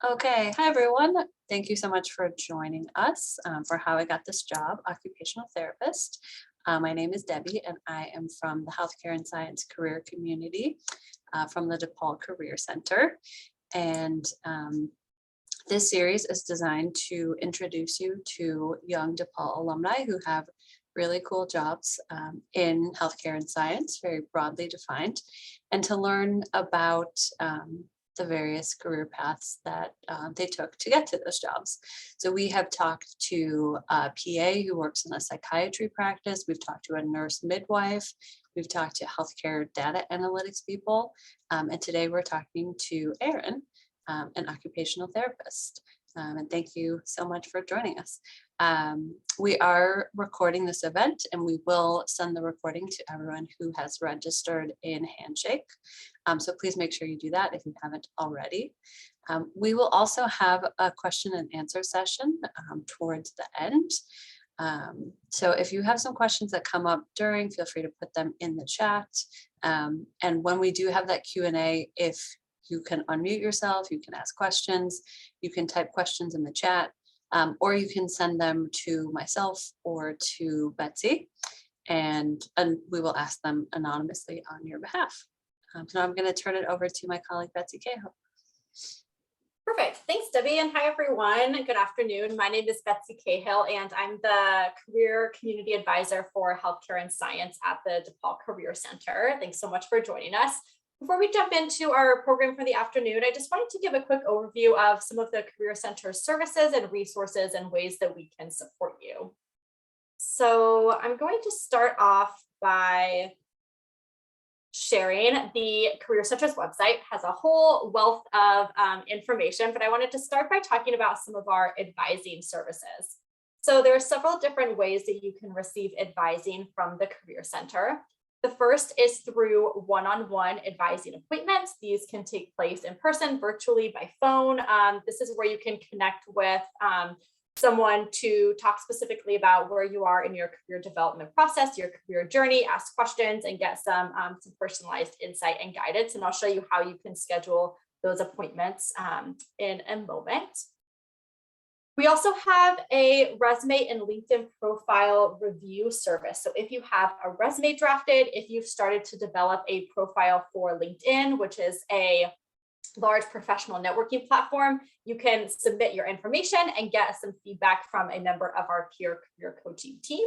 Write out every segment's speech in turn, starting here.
Okay, hi everyone. Thank you so much for joining us for How I Got This Job, Occupational Therapist. My name is Debbie and I am from the Healthcare and Science Career Community from the DePaul Career Center. And this series is designed to introduce you to young DePaul alumni who have really cool jobs in healthcare and science, very broadly defined, and to learn about the various career paths that they took to get to those jobs. So we have talked to a PA who works in a psychiatry practice. We've talked to a nurse midwife. We've talked to healthcare data analytics people. And today we're talking to Erin, an occupational therapist. And thank you so much for joining us. We are recording this event and we will send the recording to everyone who has registered in Handshake. So please make sure you do that if you haven't already. We will also have a question and answer session towards the end. So if you have some questions that come up during, feel free to put them in the chat. And when we do have that Q&A, if you can unmute yourself, you can ask questions, you can type questions in the chat, or you can send them to myself or to Betsy, and we will ask them anonymously on your behalf. So I'm going to turn it over to my colleague, Betsy Cahill. Perfect. Thanks, Debbie, and hi, everyone. Good afternoon. My name is Betsy Cahill, and I'm the Career Community Advisor for Healthcare and Science at the DePaul Career Center. Thanks so much for joining us. Before we jump into our program for the afternoon, I just wanted to give a quick overview of some of the Career Center's services and resources and ways that we can support you. So I'm going to start off by sharing the Career Center's website. Has a whole wealth of information, but I wanted to start by talking about some of our advising services. So there are several different ways that you can receive advising from the Career Center. The first is through one-on-one advising appointments. These can take place in person, virtually, by phone. This is where you can connect with someone to talk specifically about where you are in your career development process, your career journey, ask questions, and get some personalized insight and guidance. And I'll show you how you can schedule those appointments in a moment. We also have a resume and LinkedIn profile review service. So if you have a resume drafted, if you've started to develop a profile for LinkedIn, which is a large professional networking platform, you can submit your information and get some feedback from a member of our peer career coaching team.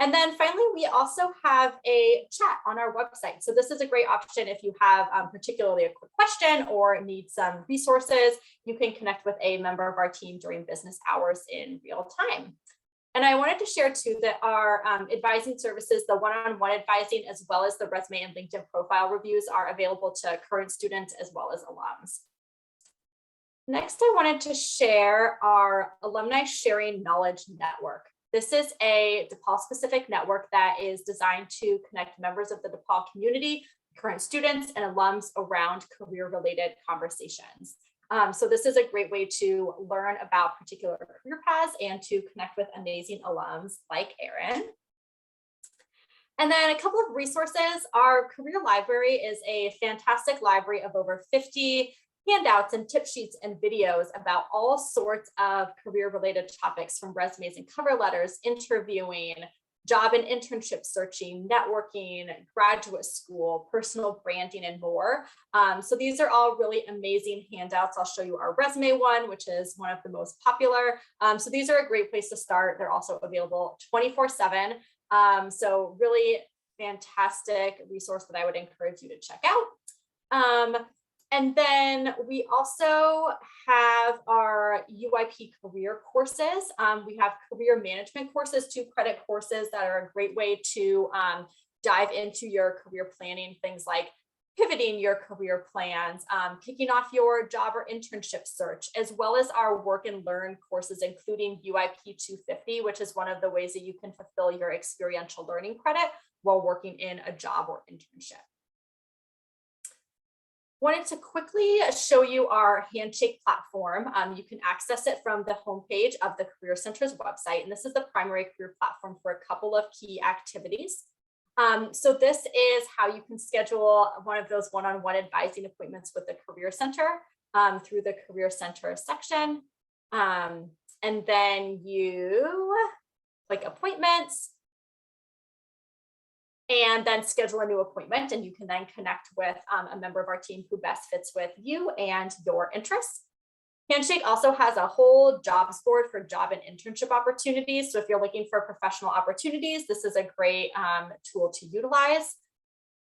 And then finally, we also have a chat on our website. So this is a great option if you have particularly a quick question or need some resources. You can connect with a member of our team during business hours in real time. And I wanted to share too that our advising services, the one-on-one advising, as well as the resume and LinkedIn profile reviews, are available to current students as well as alums. Next, I wanted to share our Alumni Sharing Knowledge Network. This is a DePaul-specific network that is designed to connect members of the DePaul community, current students, and alums around career-related conversations. So this is a great way to learn about particular career paths and to connect with amazing alums like Erin. And then a couple of resources. Our career library is a fantastic library of over 50 handouts and tip sheets and videos about all sorts of career-related topics, from resumes and cover letters, interviewing, job and internship searching, networking, graduate school, personal branding, and more. So these are all really amazing handouts. I'll show you our resume one, which is one of the most popular. So these are a great place to start. They're also available 24/7. So really fantastic resource that I would encourage you to check out. And then we also have our UIP career courses. We have career management courses, 2 credit courses that are a great way to dive into your career planning, things like pivoting your career plans, kicking off your job or internship search, as well as our work and learn courses, including UIP 250, which is one of the ways that you can fulfill your experiential learning credit while working in a job or internship. Wanted to quickly show you our Handshake platform. You can access it from the homepage of the Career Center's website, and this is the primary career platform for a couple of key activities. So this is how you can schedule one of those one-on-one advising appointments with the Career Center. through the Career Center section. And then you click appointments and then schedule a new appointment. And you can then connect with a member of our team who best fits with you and your interests. Handshake also has a whole jobs board for job and internship opportunities. So if you're looking for professional opportunities, this is a great tool to utilize.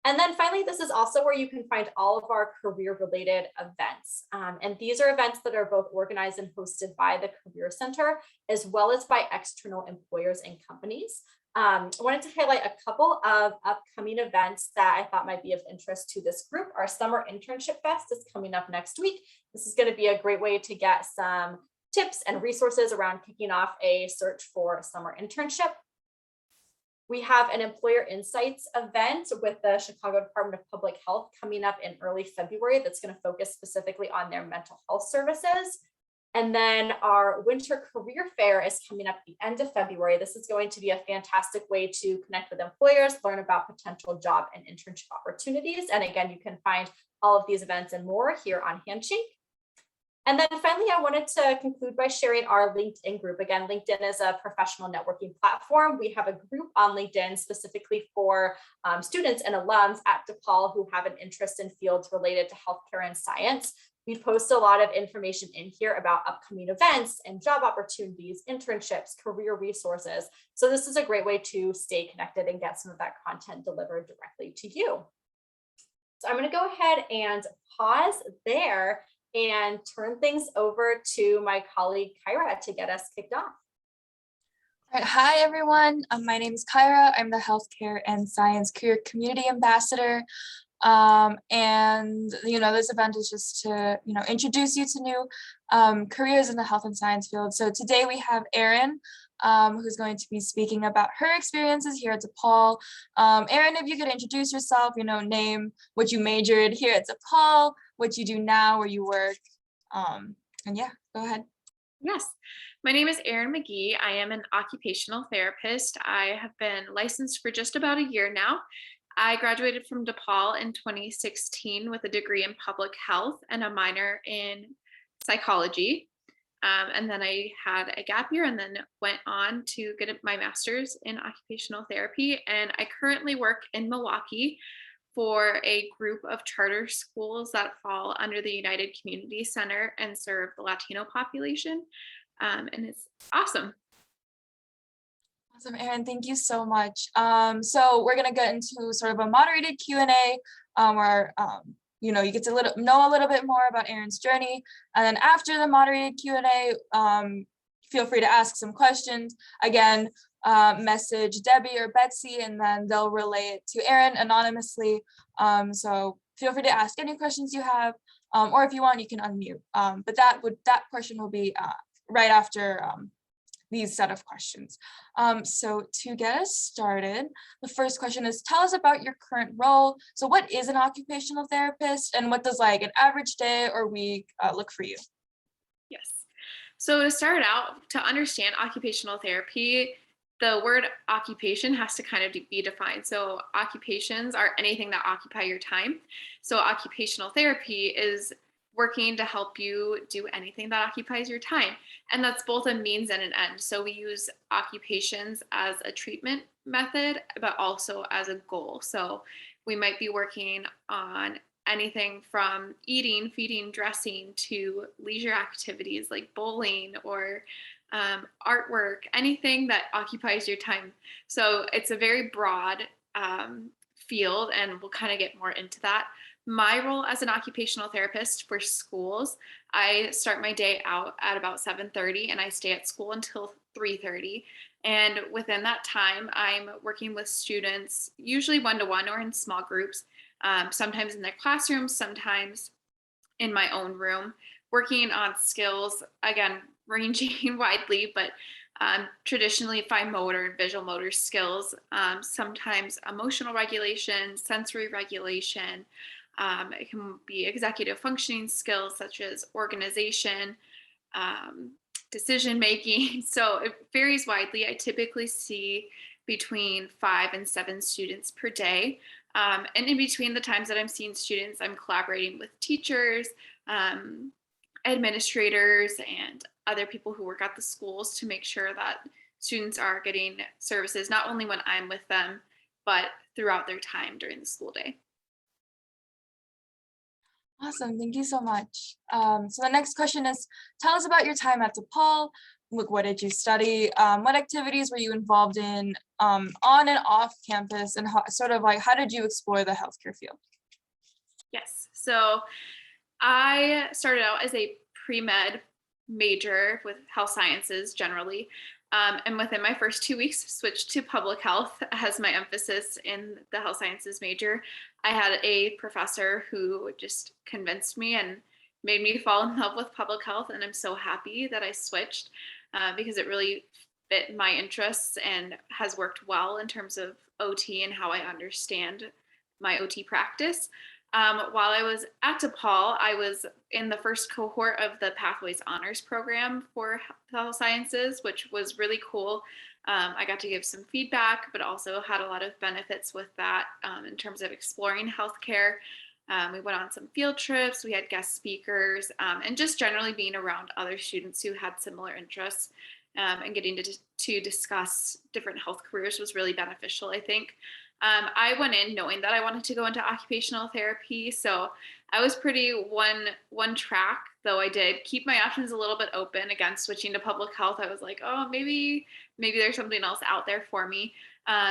And then finally, this is also where you can find all of our career-related events. And these are events that are both organized and hosted by the Career Center, as well as by external employers and companies. I wanted to highlight a couple of upcoming events that I thought might be of interest to this group. Our Summer Internship Fest is coming up next week. This is going to be a great way to get some tips and resources around kicking off a search for a summer internship. We have an Employer Insights event with the Chicago Department of Public Health coming up in early February that's going to focus specifically on their mental health services. And then our Winter Career Fair is coming up at the end of February. This is going to be a fantastic way to connect with employers, learn about potential job and internship opportunities. And again, you can find all of these events and more here on Handshake. And then finally, I wanted to conclude by sharing our LinkedIn group. Again, LinkedIn is a professional networking platform. We have a group on LinkedIn specifically for students and alums at DePaul who have an interest in fields related to healthcare and science. We post a lot of information in here about upcoming events and job opportunities, internships, career resources. So this is a great way to stay connected and get some of that content delivered directly to you. So I'm going to go ahead and pause there and turn things over to my colleague Kyra to get us kicked off. All right, hi everyone. My name is Kyra. I'm the Healthcare and Science Career Community Ambassador. And this event is just to introduce you to new careers in the health and science field. So today we have Erin, who's going to be speaking about her experiences here at DePaul. Erin, if you could introduce yourself, name what you majored here at DePaul, what you do now, where you work, and yeah, go ahead. Yes, my name is Erin McGee. I am an occupational therapist. I have been licensed for just about a year now. I graduated from DePaul in 2016 with a degree in public health and a minor in psychology. And then I had a gap year and then went on to get my master's in occupational therapy. And I currently work in Milwaukee for a group of charter schools that fall under the United Community Center and serve the Latino population. And it's awesome. Awesome, Erin, thank you so much. So we're gonna get into sort of a moderated Q&A where you get to know a little bit more about Erin's journey. And then after the moderated Q&A, feel free to ask some questions. Again, message Debbie or Betsy, and then they'll relay it to Erin anonymously. So feel free to ask any questions you have, or if you want, you can unmute. But that portion will be right after these set of questions. So to get us started, the first question is, tell us about your current role. So what is an occupational therapist, and what does like an average day or week look for you? Yes. So to start out, to understand occupational therapy, the word occupation has to kind of be defined. So occupations are anything that occupy your time. So occupational therapy is working to help you do anything that occupies your time. And that's both a means and an end. So we use occupations as a treatment method, but also as a goal. So we might be working on anything from eating, feeding, dressing to leisure activities like bowling or artwork, anything that occupies your time. So it's a very broad field, and we'll kind of get more into that. My role as an occupational therapist for schools, I start my day out at about 7:30 and I stay at school until 3:30. And within that time, I'm working with students, usually one-to-one or in small groups, sometimes in their classrooms, sometimes in my own room, working on skills, again, ranging widely, but traditionally fine motor and visual motor skills, sometimes emotional regulation, sensory regulation. It can be executive functioning skills such as organization, decision making. So it varies widely. I typically see between 5 and 7 students per day. And in between the times that I'm seeing students, I'm collaborating with teachers, administrators and other people who work at the schools to make sure that students are getting services, not only when I'm with them, but throughout their time during the school day. Awesome, thank you so much. So the next question is, tell us about your time at DePaul. Like, what did you study? What activities were you involved in on and off campus, and how did you explore the healthcare field? Yes, so I started out as a pre-med major with health sciences generally. And within my first 2 weeks, switched to public health as my emphasis in the health sciences major. I had a professor who just convinced me and made me fall in love with public health. And I'm so happy that I switched because it really fit my interests and has worked well in terms of OT and how I understand my OT practice. While I was at DePaul, I was in the first cohort of the Pathways Honors Program for Health Sciences, which was really cool. I got to give some feedback, but also had a lot of benefits with that in terms of exploring healthcare. We went on some field trips, we had guest speakers, and just generally being around other students who had similar interests and getting to discuss different health careers was really beneficial, I think. I went in knowing that I wanted to go into occupational therapy, so I was pretty one track, though I did keep my options a little bit open. Again, switching to public health, I was like, oh, maybe there's something else out there for me.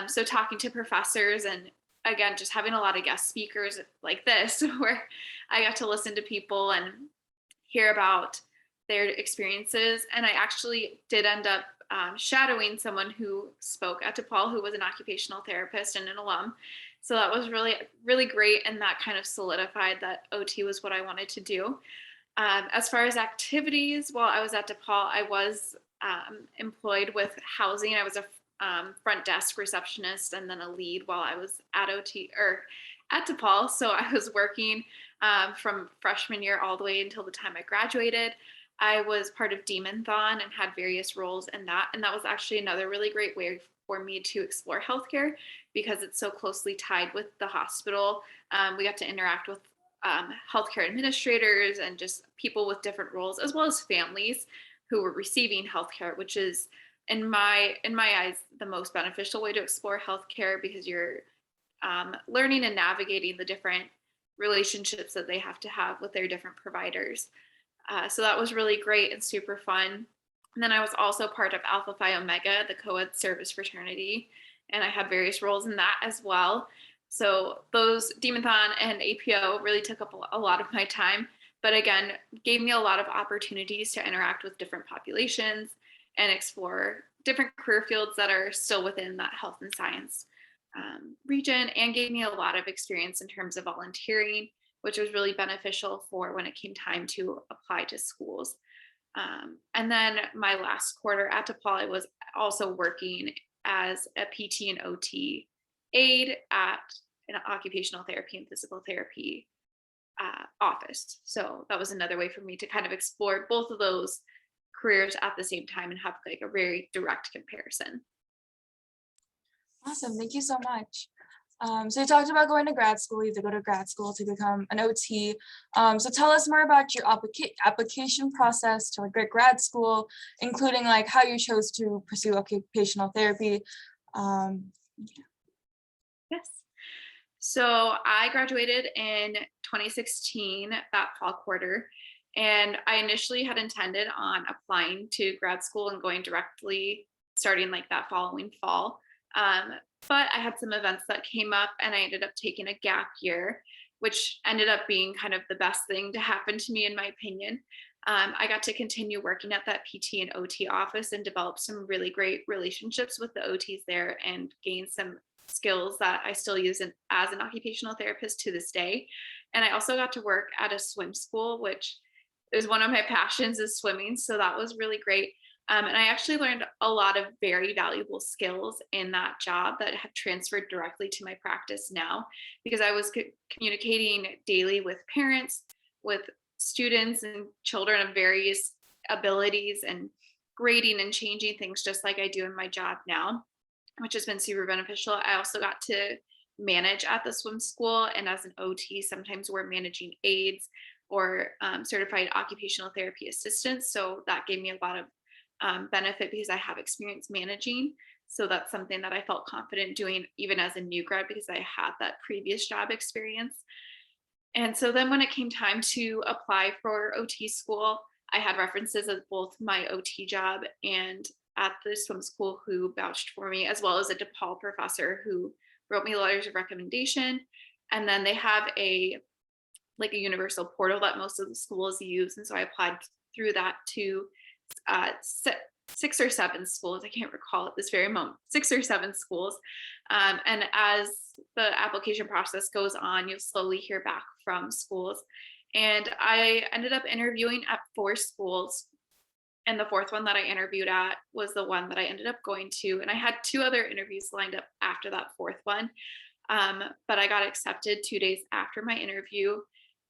So talking to professors and again, just having a lot of guest speakers like this, where I got to listen to people and hear about their experiences. And I actually did end up shadowing someone who spoke at DePaul, who was an occupational therapist and an alum. So that was really, really great. And that kind of solidified that OT was what I wanted to do. As far as activities, while I was at DePaul, I was employed with housing. I was a front desk receptionist and then a lead while I was at at DePaul. So I was working from freshman year all the way until the time I graduated. I was part of Demon-thon and had various roles in that. And that was actually another really great way for me to explore healthcare because it's so closely tied with the hospital. We got to interact with healthcare administrators and just people with different roles, as well as families who were receiving healthcare, which is in my eyes, the most beneficial way to explore healthcare because you're learning and navigating the different relationships that they have to have with their different providers. So that was really great and super fun. And then I was also part of Alpha Phi Omega, the co-ed service fraternity, and I had various roles in that as well. So those Demon-thon and APO really took up a lot of my time, but again, gave me a lot of opportunities to interact with different populations and explore different career fields that are still within that health and science region, and gave me a lot of experience in terms of volunteering, which was really beneficial for when it came time to apply to schools. And then my last quarter at DePaul, I was also working as a PT and OT aide at an occupational therapy and physical therapy office. So that was another way for me to kind of explore both of those careers at the same time and have like a very direct comparison. Awesome, thank you so much. So you talked about going to grad school, you have to go to grad school to become an OT. So tell us more about your application process to like grad school, including like how you chose to pursue occupational therapy. Yes. So I graduated in 2016, that fall quarter, and I initially had intended on applying to grad school and going directly starting like that following fall. But I had some events that came up and I ended up taking a gap year, which ended up being kind of the best thing to happen to me, in my opinion. I got to continue working at that PT and OT office and develop some really great relationships with the OTs there and gain some skills that I still use as an occupational therapist to this day. And I also got to work at a swim school, which is one of my passions, is swimming. So that was really great. And I actually learned a lot of very valuable skills in that job that have transferred directly to my practice now, because I was communicating daily with parents, with students and children of various abilities, and grading and changing things just like I do in my job now, which has been super beneficial. I also got to manage at the swim school, and as an OT, sometimes we're managing aides or certified occupational therapy assistant. So that gave me a lot of benefit because I have experience managing. So that's something that I felt confident doing even as a new grad because I had that previous job experience. And so then when it came time to apply for OT school, I had references of both my OT job and at the swim school who vouched for me, as well as a DePaul professor who wrote me letters of recommendation. And then they have a universal portal that most of the schools use. And so I applied through that to 6 or 7 schools. I can't recall at this very moment, 6 or 7 schools. And as the application process goes on, you'll slowly hear back from schools. And I ended up interviewing at 4 schools. And the 4th one that I interviewed at was the one that I ended up going to. And I had 2 other interviews lined up after that 4th one. But I got accepted 2 days after my interview.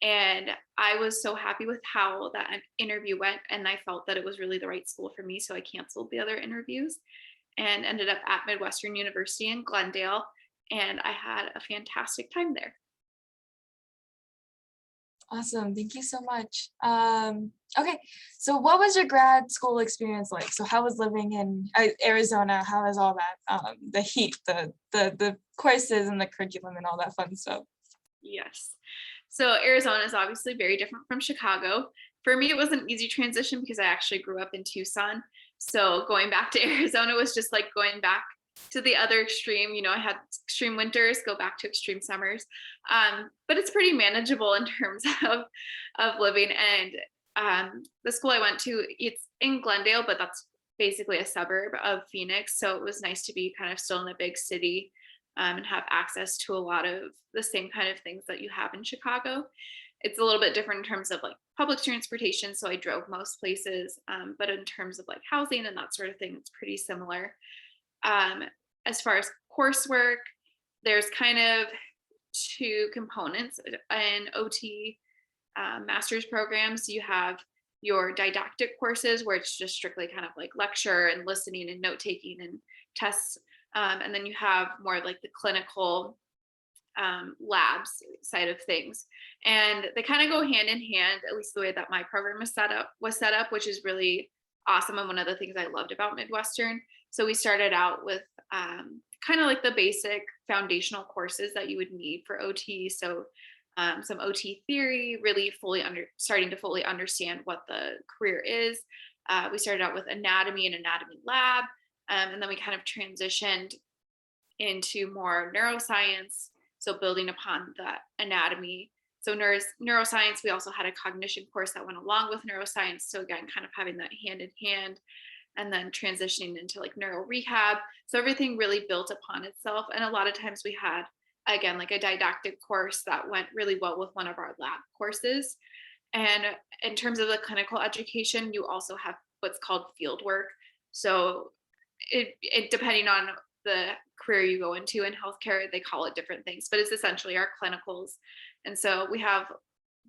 And I was so happy with how that interview went. And I felt that it was really the right school for me. So I canceled the other interviews and ended up at Midwestern University in Glendale. And I had a fantastic time there. Awesome. Thank you so much. Okay. So what was your grad school experience like? So how was living in Arizona? How was all that? The heat, the courses and the curriculum and all that fun stuff. Yes. So Arizona is obviously very different from Chicago. For me, it was an easy transition because I actually grew up in Tucson. So going back to Arizona was just like going back to the other extreme. You know, I had extreme winters, go back to extreme summers. But it's pretty manageable in terms of living. And the school I went to, it's in Glendale, but that's basically a suburb of Phoenix. So it was nice to be kind of still in a big city and have access to a lot of the same kind of things that you have in Chicago. It's a little bit different in terms of like public transportation. So I drove most places, but in terms of like housing and that sort of thing, it's pretty similar. As far as coursework, there's kind of 2 components in OT master's programs. You have your didactic courses where it's just strictly kind of like lecture and listening and note taking and tests. And then you have more like the clinical labs side of things. And they kind of go hand in hand, at least the way that my program was set up, which is really awesome. And one of the things I loved about Midwestern. So we started out with kind of like the basic foundational courses that you would need for OT. So some OT theory, really starting to fully understand what the career is. We started out with anatomy and anatomy lab. And then we kind of transitioned into more neuroscience. So building upon the anatomy. So neuroscience, we also had a cognition course that went along with neuroscience. So again, kind of having that hand in hand and then transitioning into like neuro rehab. So everything really built upon itself. And a lot of times we had, again, like a didactic course that went really well with one of our lab courses. And in terms of the clinical education, you also have what's called field work. So it depending on the career you go into in healthcare, they call it different things, but it's essentially our clinicals. And so we have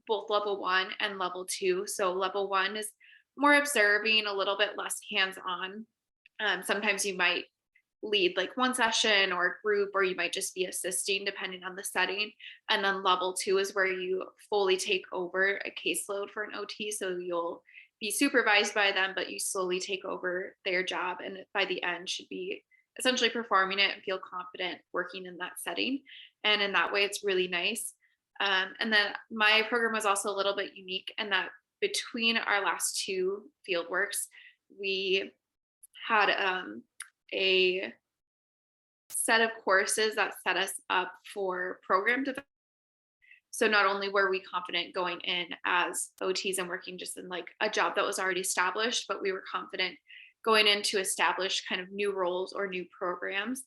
both level 1 and level 2. So level 1 is more observing, a little bit less hands-on. Sometimes you might lead like one session or a group, or you might just be assisting depending on the setting. And then level 2 is where you fully take over a caseload for an OT. So you'll be supervised by them, but you slowly take over their job. And by the end should be essentially performing it and feel confident working in that setting. And in that way, it's really nice. And then my program was also a little bit unique in that between our last 2 field works, we had a set of courses that set us up for program development. So not only were we confident going in as OTs and working just in like a job that was already established, but we were confident going in to establish kind of new roles or new programs.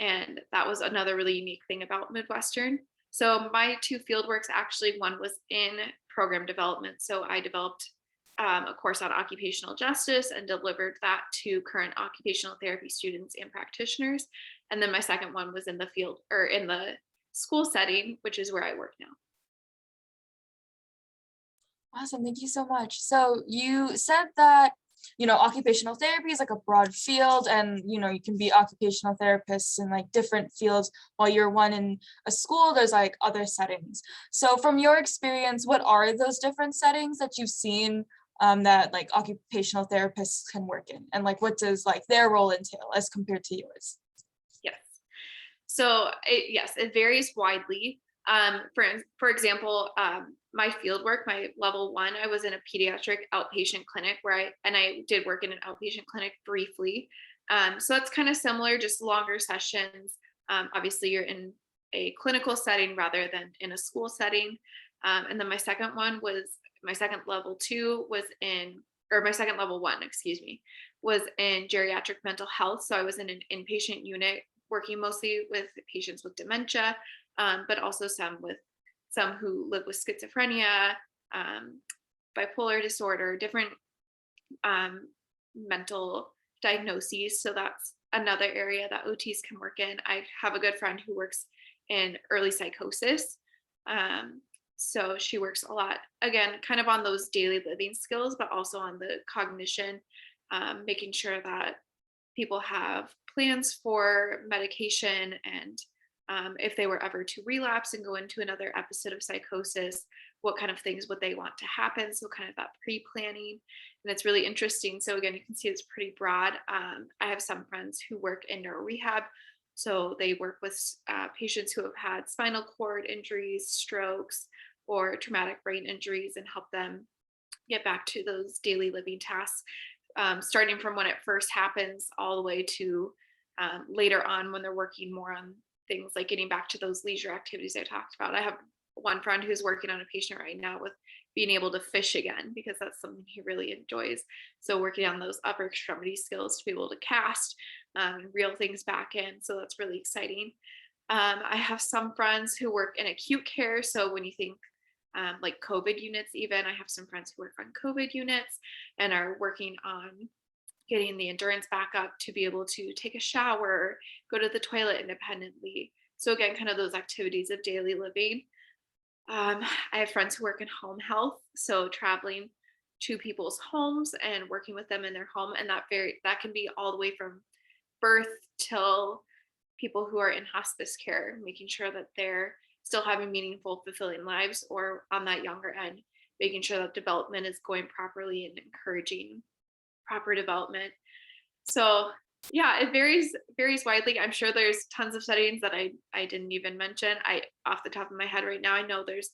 And that was another really unique thing about Midwestern. So my 2 fieldworks, actually one was in program development. So I developed a course on occupational justice and delivered that to current occupational therapy students and practitioners. And then my second one was in the field or in the school setting, which is where I work now. Awesome. Thank you so much. So you said that occupational therapy is like a broad field, and, you can be occupational therapists in like different fields. While you're one in a school, there's like other settings. So from your experience, what are those different settings that you've seen that like occupational therapists can work in? And like, what does like their role entail as compared to yours? Yes. So yes, it varies widely. For example, my field work, my level 1, I was in a pediatric outpatient clinic where I did work in an outpatient clinic briefly. So that's kind of similar, just longer sessions. Obviously you're in a clinical setting rather than in a school setting. And then my second level 2 was my second level 1, excuse me, was in geriatric mental health. So I was in an inpatient unit working mostly with patients with dementia, but also some who live with schizophrenia, bipolar disorder, different mental diagnoses. So that's another area that OTs can work in. I have a good friend who works in early psychosis. So she works a lot, again, kind of on those daily living skills, but also on the cognition, making sure that people have plans for medication, and if they were ever to relapse and go into another episode of psychosis, what kind of things would they want to happen? So kind of that pre-planning. And it's really interesting. So again, you can see it's pretty broad. I have some friends who work in neuro rehab. So they work with patients who have had spinal cord injuries, strokes, or traumatic brain injuries, and help them get back to those daily living tasks, starting from when it first happens all the way to later on when they're working more on things like getting back to those leisure activities I talked about. I have one friend who's working on a patient right now with being able to fish again, because that's something he really enjoys. So working on those upper extremity skills to be able to cast, reel things back in. So that's really exciting. I have some friends who work in acute care. So when you think like COVID units, even, I have some friends who work on COVID units and are working on getting the endurance back up to be able to take a shower, go to the toilet independently. So again, kind of those activities of daily living. I have friends who work in home health, so traveling to people's homes and working with them in their home, and that can be all the way from birth till people who are in hospice care, making sure that they're still having meaningful, fulfilling lives, or on that younger end, making sure that development is going properly and encouraging proper development. So yeah, it varies widely. I'm sure there's tons of settings that I didn't even mention. Off the top of my head right now, I know there's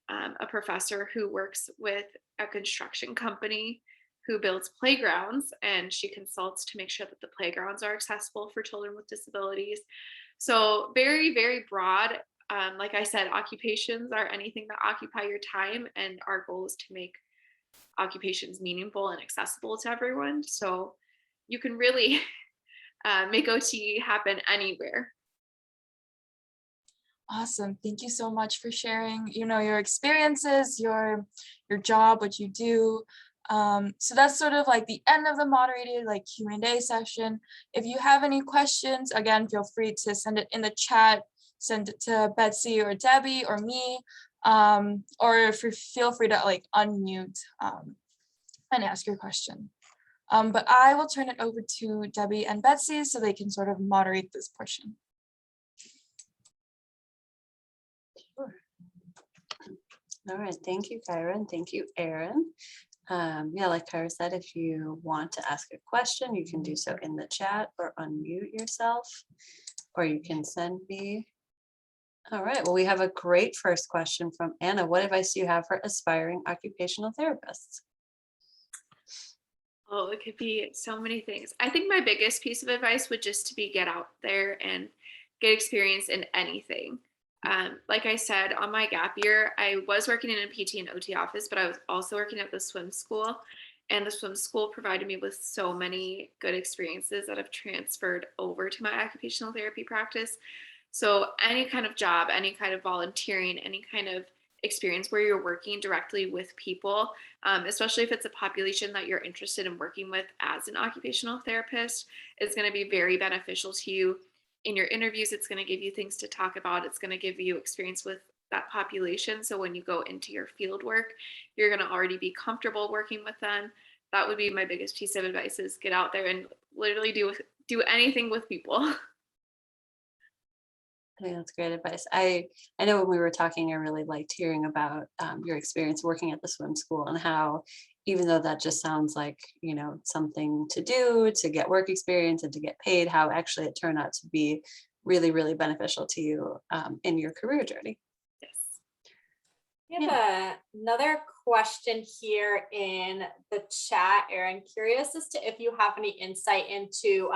a professor who works with a construction company who builds playgrounds, and she consults to make sure that the playgrounds are accessible for children with disabilities. So very, very broad. Like I said, occupations are anything that occupy your time, and our goal is to make occupations meaningful and accessible to everyone. So you can really make OT happen anywhere. Awesome. Thank you so much for sharing, your experiences, your job, what you do. So that's sort of like the end of the moderated like Q&A session. If you have any questions, again, feel free to send it in the chat, send it to Betsy or Debbie or me, or feel free to like unmute and ask your question. But I will turn it over to Debbie and Betsy so they can sort of moderate this portion. Sure. All right, thank you, Kyra, and thank you, Erin. Yeah, like Kyra said, if you want to ask a question, you can do so in the chat or unmute yourself, or you can send me. All right, well, we have a great first question from Anna. What advice do you have for aspiring occupational therapists? Oh, it could be so many things. I think my biggest piece of advice would just to be get out there and get experience in anything. Like I said, on my gap year, I was working in a PT and OT office, but I was also working at the swim school. And the swim school provided me with so many good experiences that have transferred over to my occupational therapy practice. So any kind of job, any kind of volunteering, any kind of experience where you're working directly with people, especially if it's a population that you're interested in working with as an occupational therapist, is going to be very beneficial to you in your interviews. It's going to give you things to talk about. It's going to give you experience with that population. So when you go into your field work, you're going to already be comfortable working with them. that would be my biggest piece of advice, is get out there and literally do anything with people. I think that's great advice. I know when we were talking, I really liked hearing about your experience working at the swim school and how, even though that just sounds like, something to do to get work experience and to get paid, how actually it turned out to be really, really beneficial to you in your career journey. Yes. We have another question here in the chat, Erin. Curious as to if you have any insight into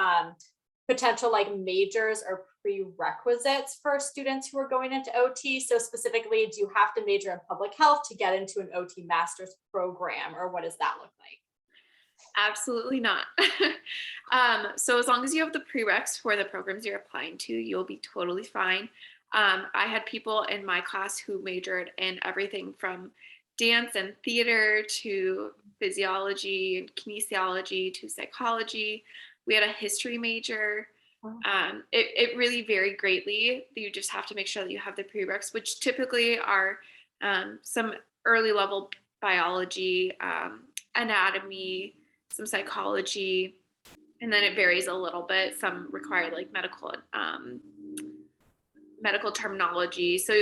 potential like majors or prerequisites for students who are going into OT. So specifically, do you have to major in public health to get into an OT master's program, or what does that look like? Absolutely not. So as long as you have the prereqs for the programs you're applying to, you'll be totally fine. I had people in my class who majored in everything from dance and theater to physiology and kinesiology to psychology. We had a history major. Wow. It really varied greatly. You just have to make sure that you have the prereqs, which typically are some early level biology, anatomy, some psychology, and then it varies a little bit. Some require like medical terminology. So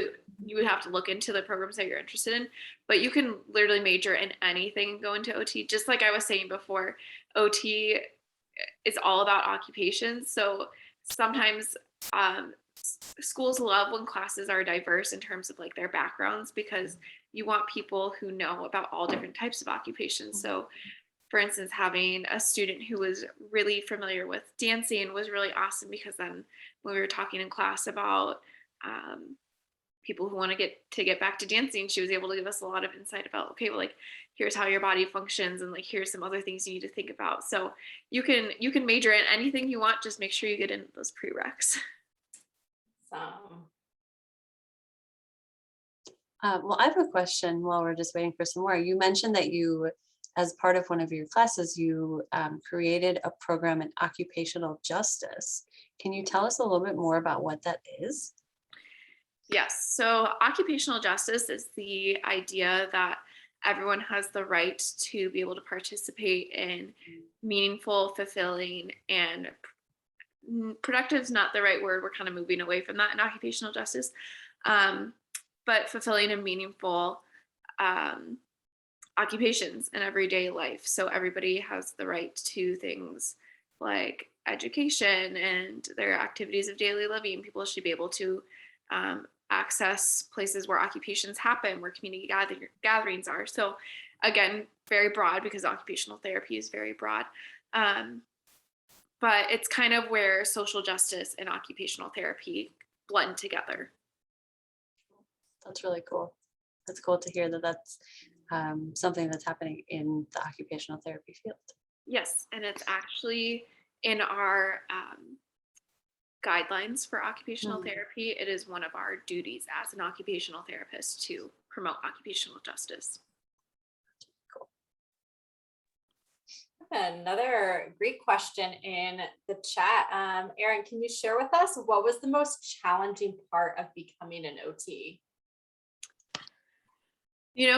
you would have to look into the programs that you're interested in, but you can literally major in anything and go into OT. Just like I was saying before, OT is all about occupations. So sometimes schools love when classes are diverse in terms of like their backgrounds, because you want people who know about all different types of occupations. So for instance, having a student who was really familiar with dancing was really awesome, because then when we were talking in class about people who want to get back to dancing, she was able to give us a lot of insight about, okay, well, like here's how your body functions, and like here's some other things you need to think about. So you can major in anything you want, just make sure you get in those prereqs. Well, I have a question while we're just waiting for some more. You mentioned that you, as part of one of your classes, you created a program in occupational justice. Can you tell us a little bit more about what that is? Yes. So occupational justice is the idea that everyone has the right to be able to participate in meaningful, fulfilling, and productive is not the right word. We're kind of moving away from that in occupational justice, but fulfilling and meaningful occupations in everyday life. So everybody has the right to things like education and their activities of daily living. People should be able to access places where occupations happen, where community gatherings are. So again, very broad, because occupational therapy is very broad. But it's kind of where social justice and occupational therapy blend together. That's really cool. That's cool to hear that that's something that's happening in the occupational therapy field. Yes, and it's actually in our guidelines for occupational therapy. It is one of our duties as an occupational therapist to promote occupational justice. Cool. Another great question in the chat. Erin, can you share with us what was the most challenging part of becoming an OT?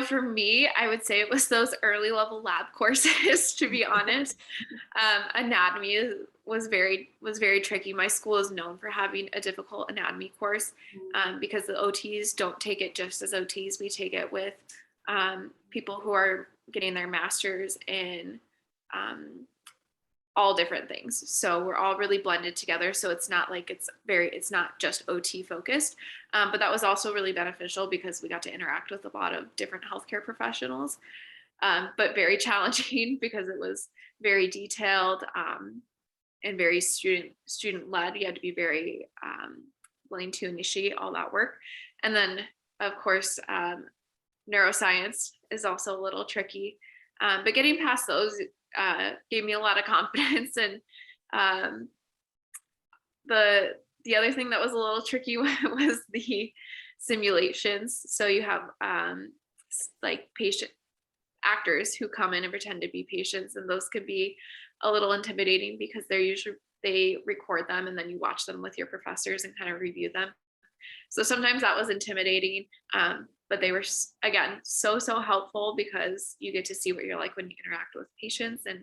For me, I would say it was those early level lab courses, to be honest. Anatomy was very tricky. My school is known for having a difficult anatomy course because the OTs don't take it just as OTs. We take it with people who are getting their masters in all different things. So we're all really blended together. So it's not like it's not just OT focused, but that was also really beneficial because we got to interact with a lot of different healthcare professionals, but very challenging because it was very detailed and very student led. You had to be very willing to initiate all that work. And then of course, neuroscience is also a little tricky, but getting past those gave me a lot of confidence. And the other thing that was a little tricky was the simulations. So you have like patient actors who come in and pretend to be patients, and those could be a little intimidating because they record them and then you watch them with your professors and kind of review them. So sometimes that was intimidating, but but they were, again, so helpful because you get to see what you're like when you interact with patients and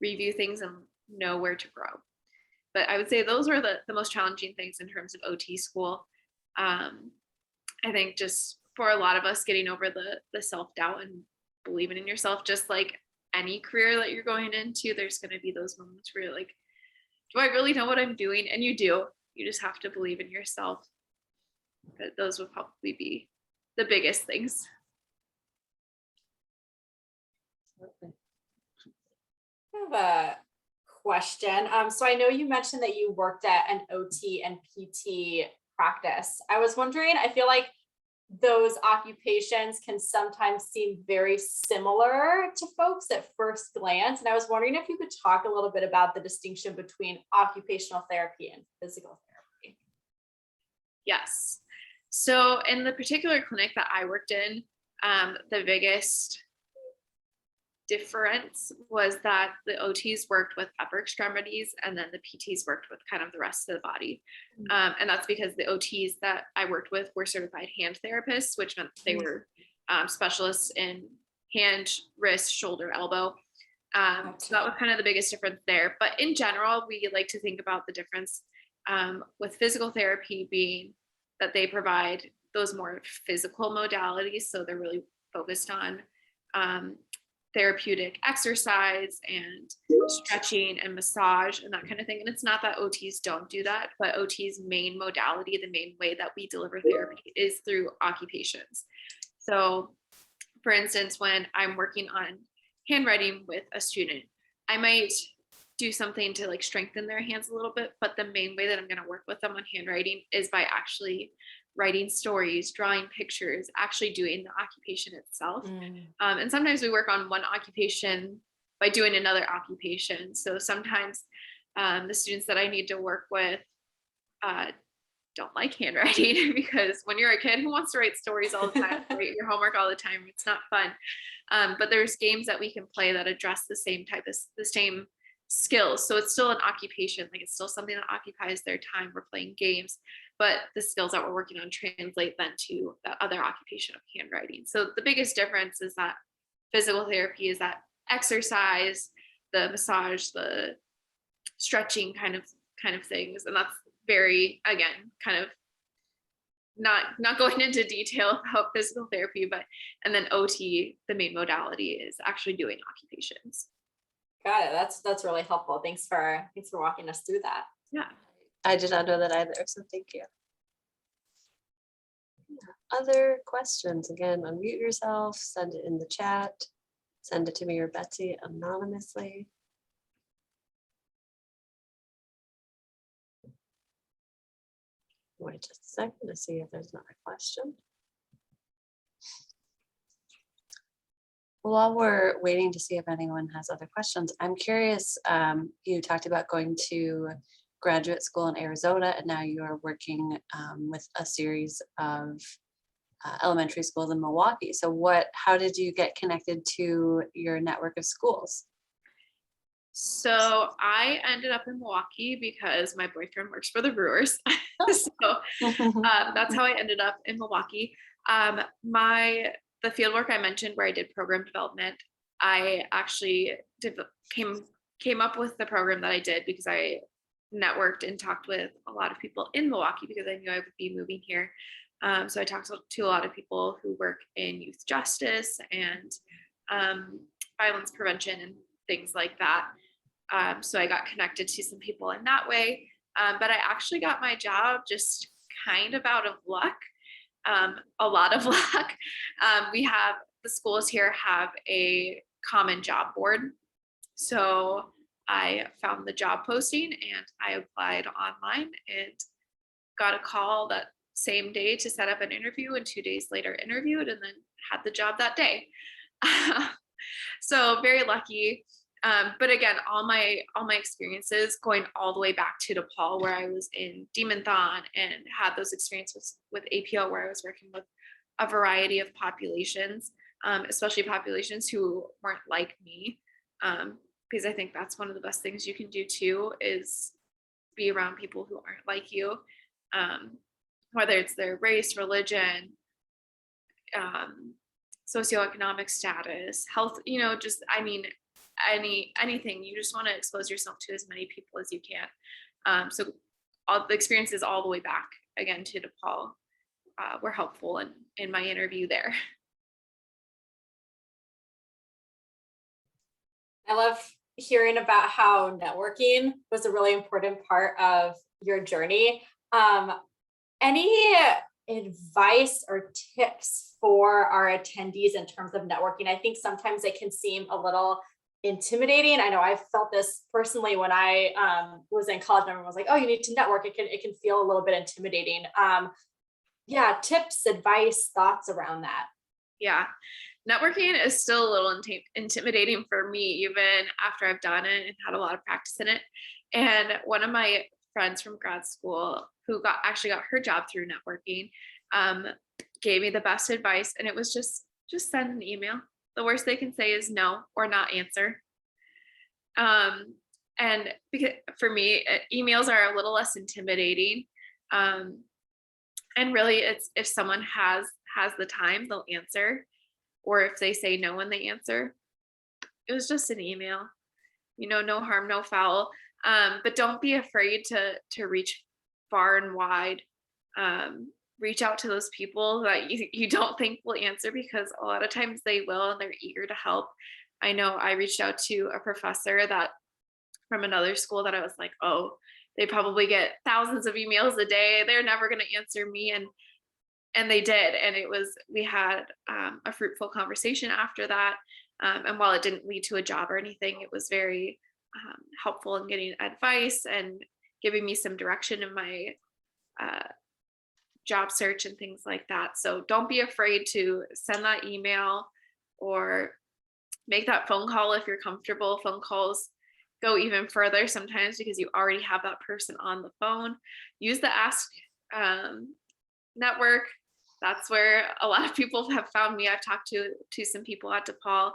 review things and know where to grow. But I would say those were the most challenging things in terms of OT school. I think just for a lot of us, getting over the self-doubt and believing in yourself, just like any career that you're going into, there's going to be those moments where you're like, do I really know what I'm doing? And you do. You just have to believe in yourself. But those would probably be the biggest things. I have a question. So I know you mentioned that you worked at an OT and PT practice. I was wondering, I feel like those occupations can sometimes seem very similar to folks at first glance. And I was wondering if you could talk a little bit about the distinction between occupational therapy and physical therapy. Yes. So in the particular clinic that I worked in, the biggest difference was that the OTs worked with upper extremities and then the PTs worked with kind of the rest of the body. And that's because the OTs that I worked with were certified hand therapists, which meant they were specialists in hand, wrist, shoulder, elbow. So that was kind of the biggest difference there. But in general, we like to think about the difference with physical therapy being that they provide those more physical modalities. So they're really focused on therapeutic exercise and stretching and massage and that kind of thing. And it's not that OTs don't do that, but OT's main modality, the main way that we deliver therapy is through occupations. So for instance, when I'm working on handwriting with a student, I might do something to like strengthen their hands a little bit, but the main way that I'm going to work with them on handwriting is by actually writing stories, drawing pictures, actually doing the occupation itself. And sometimes we work on one occupation by doing another occupation. So sometimes the students that I need to work with don't like handwriting because when you're a kid who wants to write stories all the time, write your homework all the time, it's not fun. But there's games that we can play that address the same skills. So it's still an occupation, like it's still something that occupies their time. We're playing games, but the skills that we're working on translate then to that other occupation of handwriting. So the biggest difference is that physical therapy is that exercise, the massage, the stretching kind of things. And that's very, again, kind of not going into detail about physical therapy, but, and then OT, the main modality is actually doing occupations. Got it. That's really helpful. Thanks for walking us through that. Yeah. I did not know that either, so thank you. Other questions? Again, unmute yourself, send it in the chat, send it to me or Betsy anonymously. Wait just a second to see if there's another question. While we're waiting to see if anyone has other questions, I'm curious, you talked about going to graduate school in Arizona, and now you are working with a series of elementary schools in Milwaukee. So how did you get connected to your network of schools? So I ended up in Milwaukee because my boyfriend works for the Brewers. So that's how I ended up in Milwaukee. The field work I mentioned where I did program development, I actually came up with the program that I did because I networked and talked with a lot of people in Milwaukee because I knew I would be moving here. So I talked to a lot of people who work in youth justice and violence prevention and things like that. So I got connected to some people in that way. But I actually got my job just kind of out of luck. A lot of luck. The schools here have a common job board. So I found the job posting and I applied online and got a call that same day to set up an interview, and 2 days later interviewed and then had the job that day. So very lucky. But again, all my experiences going all the way back to DePaul, where I was in Demon-Thon and had those experiences with APO, where I was working with a variety of populations, especially populations who weren't like me, because I think that's one of the best things you can do too, is be around people who aren't like you, whether it's their race, religion, socioeconomic status, health, just, I mean, anything. You just want to expose yourself to as many people as you can. So all the experiences all the way back again to DePaul were helpful in my interview there. I love hearing about how networking was a really important part of your journey. Any advice or tips for our attendees in terms of networking? I think sometimes it can seem a little intimidating. I know I felt this personally when I was in college and everyone was like, oh, you need to network. It can feel a little bit intimidating. Yeah, tips, advice, thoughts around that. Yeah. Networking is still a little intimidating for me, even after I've done it and had a lot of practice in it. And one of my friends from grad school who actually got her job through networking gave me the best advice. And it was just send an email. The worst they can say is no or not answer. And because for me, emails are a little less intimidating. And really it's if someone has the time, they'll answer. Or if they say no when they answer, it was just an email, no harm, no foul. But don't be afraid to reach far and wide. Reach out to those people that you don't think will answer, because a lot of times they will and they're eager to help. I know I reached out to a professor that from another school that I was like, oh, they probably get thousands of emails a day. They're never going to answer me. And they did. And we had a fruitful conversation after that. And while it didn't lead to a job or anything, it was very helpful in getting advice and giving me some direction in my job search and things like that. So don't be afraid to send that email or make that phone call if you're comfortable. Phone calls go even further sometimes because you already have that person on the phone. Use the Ask network. That's where a lot of people have found me. I've talked to some people at DePaul,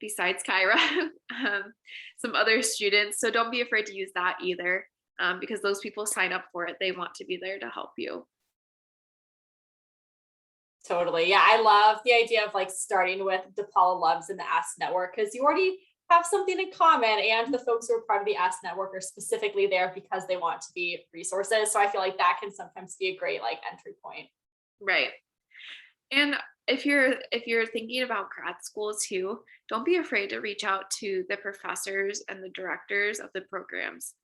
besides Kyra, some other students. So don't be afraid to use that either, because those people sign up for it. They want to be there to help you. Totally. Yeah, I love the idea of like starting with DePaul alums in the Ask Network, because you already have something in common, and the folks who are part of the Ask Network are specifically there because they want to be resources. So I feel like that can sometimes be a great like entry point. Right. And if you're thinking about grad school too, don't be afraid to reach out to the professors and the directors of the programs.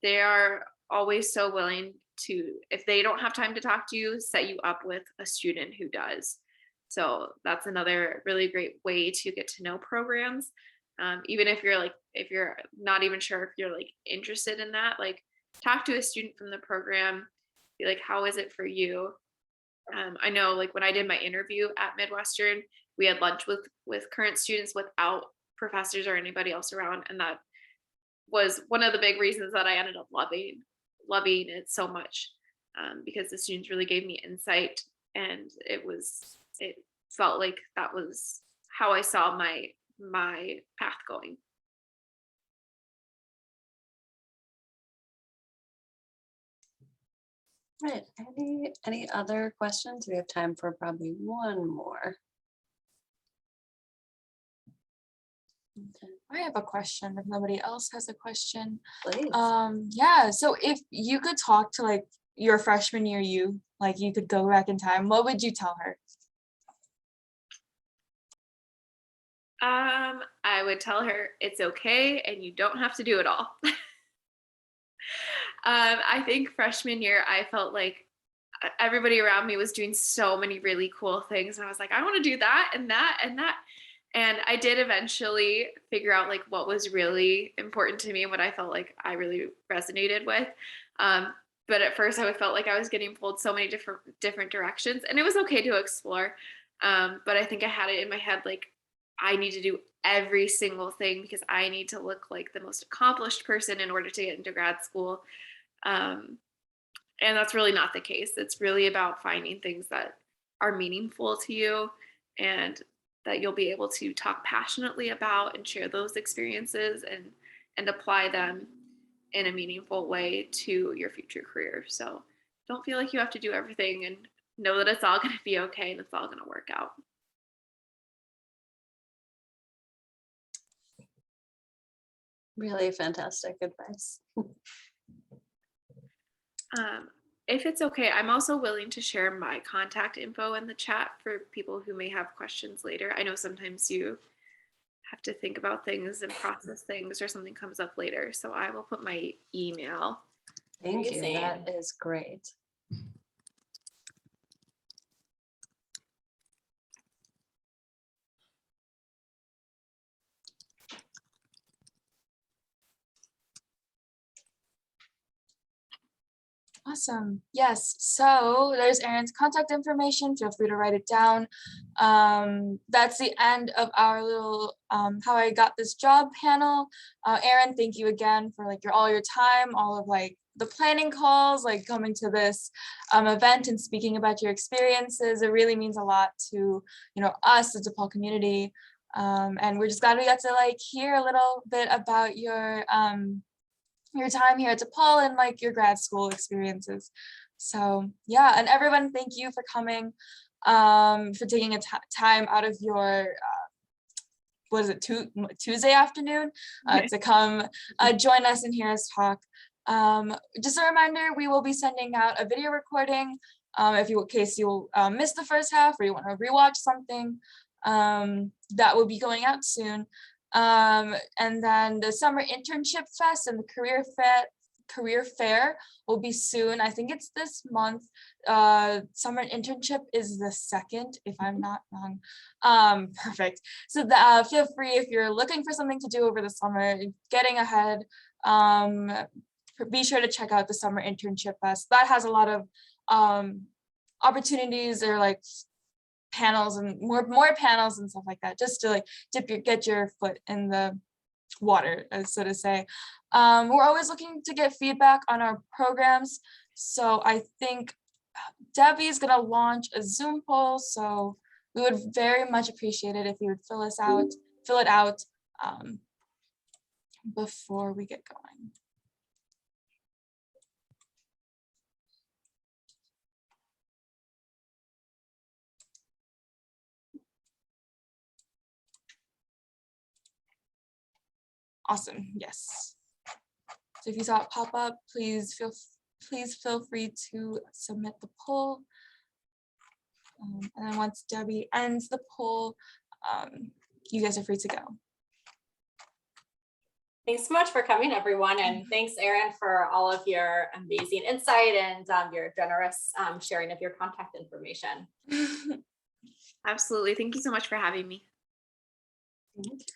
They are always so willing to, if they don't have time to talk to you, set you up with a student who does. So that's another really great way to get to know programs. Even if you're not even sure if you're like interested in that, like talk to a student from the program, be like, how is it for you? I know like when I did my interview at Midwestern, we had lunch with current students without professors or anybody else around. And that was one of the big reasons that I ended up loving it so much, because the students really gave me insight, and it felt like that was how I saw my path going. Right. Any other questions? We have time for probably one more. Okay. I have a question if nobody else has a question. Please. Yeah, so if you could talk to like your freshman year you, like you could go back in time, what would you tell her? I would tell her it's okay and you don't have to do it all. I think freshman year, I felt like everybody around me was doing so many really cool things. And I was like, I want to do that and that and that. And I did eventually figure out like what was really important to me and what I felt like I really resonated with. But at first I felt like I was getting pulled so many different directions, and it was okay to explore. But I think I had it in my head, like I need to do every single thing because I need to look like the most accomplished person in order to get into grad school. And that's really not the case. It's really about finding things that are meaningful to you and that you'll be able to talk passionately about and share those experiences and apply them in a meaningful way to your future career. So don't feel like you have to do everything and know that it's all going to be okay and it's all going to work out. Really fantastic advice. If it's okay, I'm also willing to share my contact info in the chat for people who may have questions later. I know sometimes you have to think about things and process things or something comes up later. So I will put my email. Thank you. That is great. Awesome. Yes. So there's Erin's contact information. Feel free to write it down. That's the end of our little how I got this job panel. Erin, thank you again for like all your time, all of like the planning calls, like coming to this event and speaking about your experiences. It really means a lot to, us, the DePaul community. And we're just glad we got to like hear a little bit about your time here at DePaul and like your grad school experiences. So yeah, and everyone, thank you for coming, for taking a time out of your, Tuesday afternoon to come join us and hear us talk. Just a reminder, we will be sending out a video recording in case you missed the first half or you want to rewatch something, that will be going out soon. And then the summer internship fest and the career fair will be soon. I think it's this month. Summer internship is the 2nd, if I'm not wrong. Perfect. So feel free, if you're looking for something to do over the summer, getting ahead, be sure to check out the summer internship fest. That has a lot of opportunities or like panels and more panels and stuff like that, just to like get your foot in the water, so to say. We're always looking to get feedback on our programs, so I think Debbie's gonna launch a Zoom poll, so we would very much appreciate it if you would fill it out before we get going. Awesome, yes. So if you saw it pop up, please feel free to submit the poll. And then once Debbie ends the poll, you guys are free to go. Thanks so much for coming, everyone. And thanks, Erin, for all of your amazing insight and your generous sharing of your contact information. Absolutely. Thank you so much for having me.